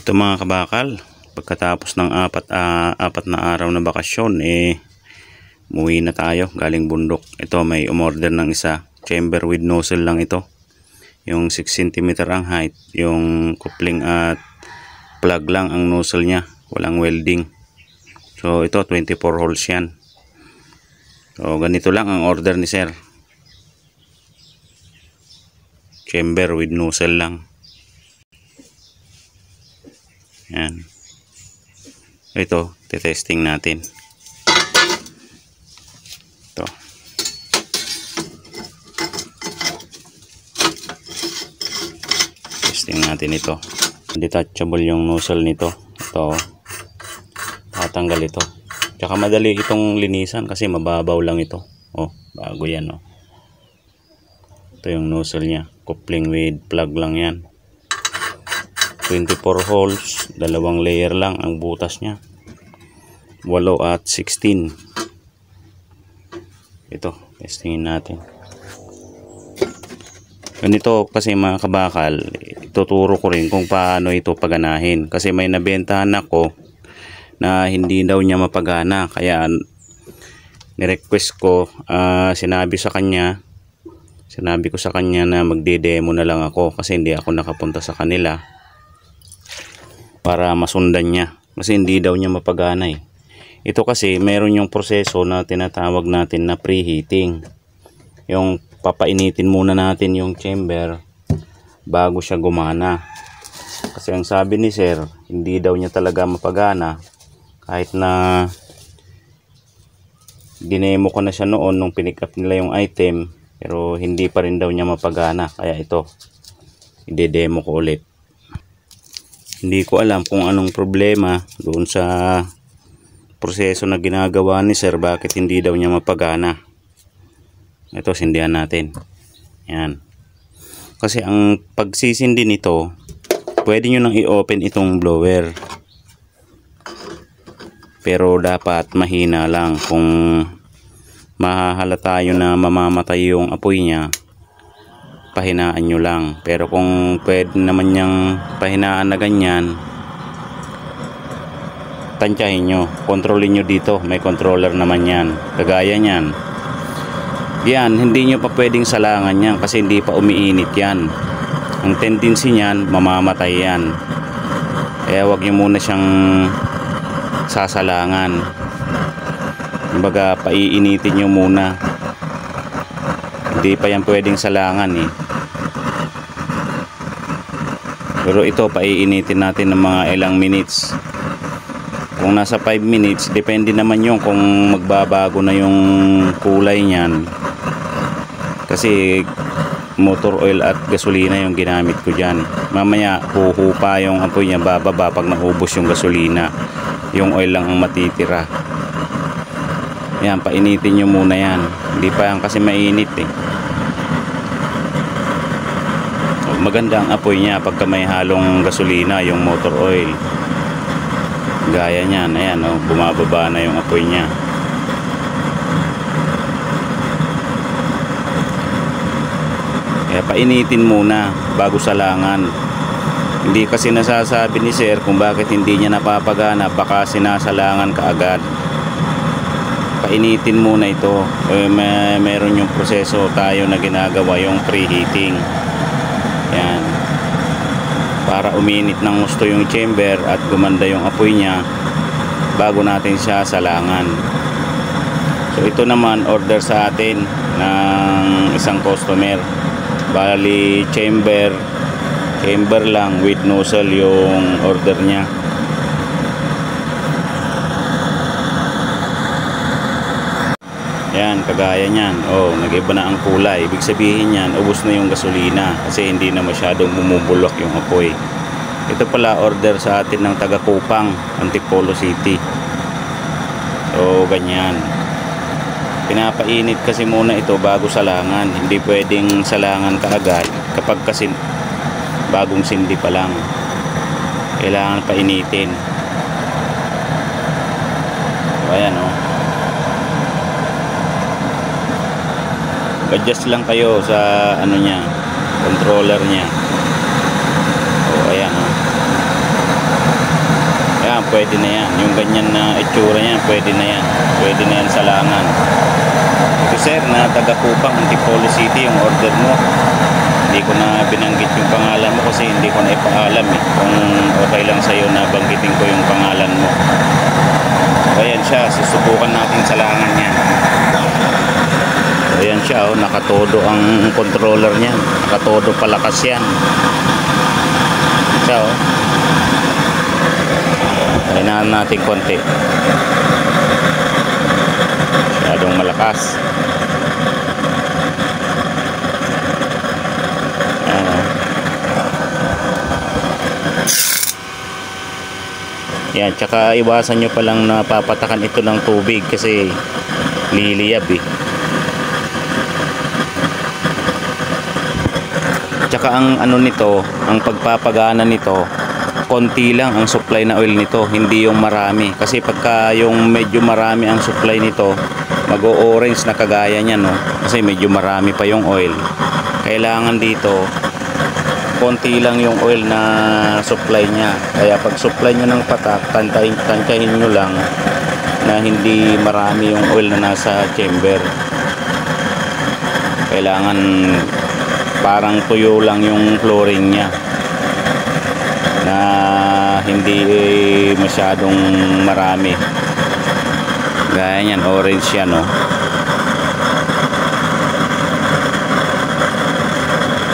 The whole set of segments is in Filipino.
Ito mga kabakal, pagkatapos ng apat na araw na bakasyon, umuwi na tayo galing bundok. Ito, may umorder ng isa, chamber with nozzle lang ito. Yung 6 cm ang height, yung coupling at plug lang ang nozzle nya, walang welding. So ito 24 holes yan. So ganito lang ang order ni sir, chamber with nozzle lang. Yan. Ito, testing natin. Ito. Testing natin ito. Detachable yung nozzle nito. Ito. Tatanggal ito. Tsaka madali itong linisan kasi mababaw lang ito. Oh, bago yan, oh. Ito yung nozzle nya. Coupling with plug lang yan. 24 holes, dalawang layer lang ang butas nya, 8 at 16. Ito, testingin natin. Ganito kasi mga kabakal, ituturo ko rin kung paano ito paganahin, kasi may nabentahan ako na hindi daw niya mapagana, kaya nirequest ko, sinabi ko sa kanya na magde-demo na lang ako, kasi hindi ako nakapunta sa kanila para masundan niya, kasi hindi daw niya mapagana eh. Ito kasi meron yung proseso na tinatawag natin na preheating. Yung papainitin muna natin yung chamber bago siya gumana. Kasi ang sabi ni sir, hindi daw niya talaga mapagana kahit na dinemo ko na siya noon nung pinick up nila yung item, pero hindi pa rin daw niya mapagana. Kaya ito, ide-demo ko ulit. Hindi ko alam kung anong problema doon sa proseso na ginagawa ni sir, bakit hindi daw niya mapagana. Ito, sindihan natin. Yan. Kasi ang pagsisindi nito, pwede nyo nang i-open itong blower. Pero dapat mahina lang. Kung mahahalata yun na mamamatay yung apoy niya, pahinaan nyo lang. Pero kung pwede naman niyang pahinaan na ganyan, tansyahin nyo, kontrolin nyo dito, may controller naman yan, kagaya nyan. Yan, hindi nyo pa pwedeng salangan yan kasi hindi pa umiinit yan. Ang tendency nyan, mamamatay yan. Kaya wag nyo muna siyang sasalangan. Kumbaga, paiinitin nyo muna. Hindi pa yan pwedeng salangan eh. Pero ito, paiinitin natin ng mga ilang minutes. Kung nasa 5 minutes, depende naman yung kung magbabago na yung kulay niyan. Kasi motor oil at gasolina yung ginamit ko dyan. Mamaya, huhupa yung apoy niya, bababa pag naubos yung gasolina. Yung oil lang ang matitira. Yan, painitin nyo muna yan. Hindi pa yan kasi mainit eh. Maganda ang apoy niya pagka may halong gasolina, yung motor oil. Gaya niyan, ayan, oh, bumababa na yung apoy niya. Kaya painitin muna bago salangan. Hindi kasi nasasabi ni sir kung bakit hindi niya napapagana, baka sinasalangan ka agad. Painitin muna ito. Meron yung proseso tayo na ginagawa, yung preheating. Yan. Para uminit ng gusto yung chamber at gumanda yung apoy niya bago natin siya salangan. So ito naman order sa atin ng isang customer. Bali chamber lang with nozzle yung order niya. Yan, kagaya niyan. Oh, nag-iba na ang kulay. Ibig sabihin niyan, ubos na yung gasolina kasi hindi na masyadong bumubulok yung apoy. Ito pala order sa atin ng taga Kupang, Antipolo City. So, ganyan. Pinapainit kasi muna ito bago salangan. Hindi pwedeng salangan kaagad kapag kasi bagong sindi pa lang. Kailangan painitin. So, ayan, oh. Adjust lang kayo sa ano niya, controller niya. O ayan, oh. pwede na yan. Yung ganyan na itsura niya, pwede na yan. Pwede na yan sa langan. So sir, na taga Kupang, Antipolo City yung order mo. Hindi ko na binanggit yung pangalan mo kasi hindi ko na ipaalam eh. Kung okay lang sa'yo na banggitin ko yung pangalan mo. Ayan siya, susubukan natin sa langan niya. Ayan siya, oh, nakatodo ang controller niya. Nakatodo palakas yan. Siya, oh. Ayan natin konti. Masyadong malakas. Ayan, oh. Yan, tsaka iwasan nyo palang napapatakan ito ng tubig kasi liliyab eh. Tsaka ang ano nito, ang pagpapagana nito, konti lang ang supply na oil nito, hindi yung marami. Kasi pagka yung medyo marami ang supply nito, mag-o-orange na kagaya niya, no? Kasi medyo marami pa yung oil. Kailangan dito konti lang yung oil na supply niya. Kaya pag supply nyo ng patak, tantahin nyo lang na hindi marami yung oil na nasa chamber. Kailangan parang tuyo lang yung flooring niya, na hindi masyadong marami. Gaya yan, orange yan, no?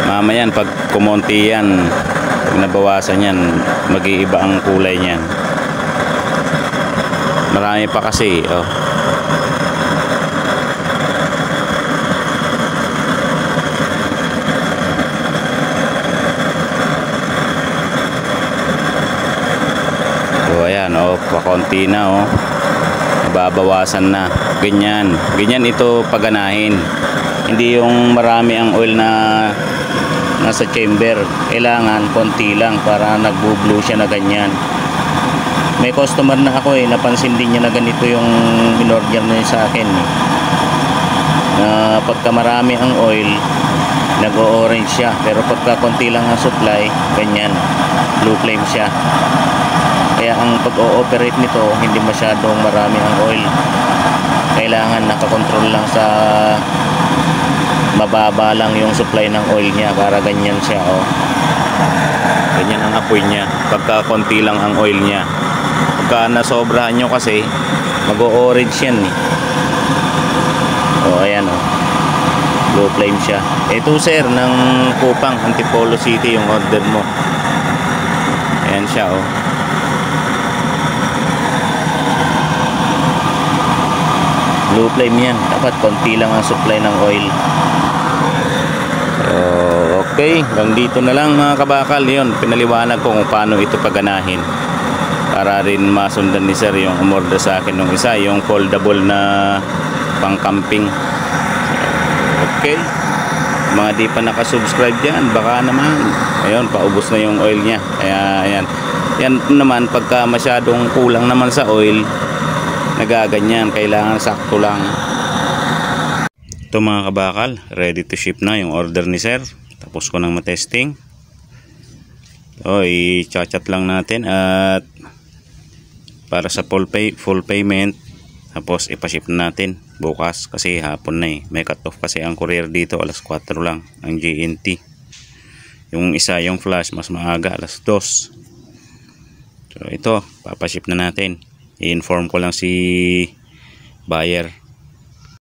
Mamayan pag kumonti yan, pag nabawasan yan, mag-iiba ang kulay niyan. Marami pa kasi, oh. So ayan, oh, pakonti na, oh. Nababawasan na. Ganyan. Ganyan ito paganahin. Hindi yung marami ang oil na nasa chamber. Kailangan konti lang para nagbo-blue siya na ganyan. May customer na ako eh, napansin din niya na ganito yung in-order niya sa akin eh. Na pagka marami ang oil, nag-o-orange siya, pero pagka konti lang ang supply, ganyan, blue flame siya. Kaya ang pag-o-operate nito, hindi masyadong marami ang oil. Kailangan nakakontrol lang sa mababa lang yung supply ng oil niya, para ganyan siya, oh. Ganyan ang apoy niya pagka konti lang ang oil niya. Pagka nasobrahan nyo kasi, mag-o-orange yan eh. Oh, ayan, oh. Blue flame siya. Ito sir, ng Kupang, Antipolo City yung order mo. Ayan siya, oh. Blue flame yan. Dapat konti lang ang supply ng oil. Okay, hanggang dito na lang mga kabakal. Yun, pinaliwanag ko kung paano ito paganahin, para rin masundan ni sir yung umorder sa akin nung isa, yung foldable na pang camping. Okay, mga di pa nakasubscribe dyan, baka naman ayun, paubos na yung oil nya. Kaya ayan, yan naman pagka masyadong kulang naman sa oil, nagaganyan. Kailangan sakto lang. Ito mga kabakal, ready to ship na yung order ni sir. Tapos ko nang matesting. So i-chat lang natin at para sa full payment. Tapos ipaship na natin bukas kasi hapon na eh. May cut off kasi ang courier dito, alas 4 lang ang GMT. Yung isa, yung flash, mas maaga, alas 2. So ito, papaship na natin. I-inform ko lang si buyer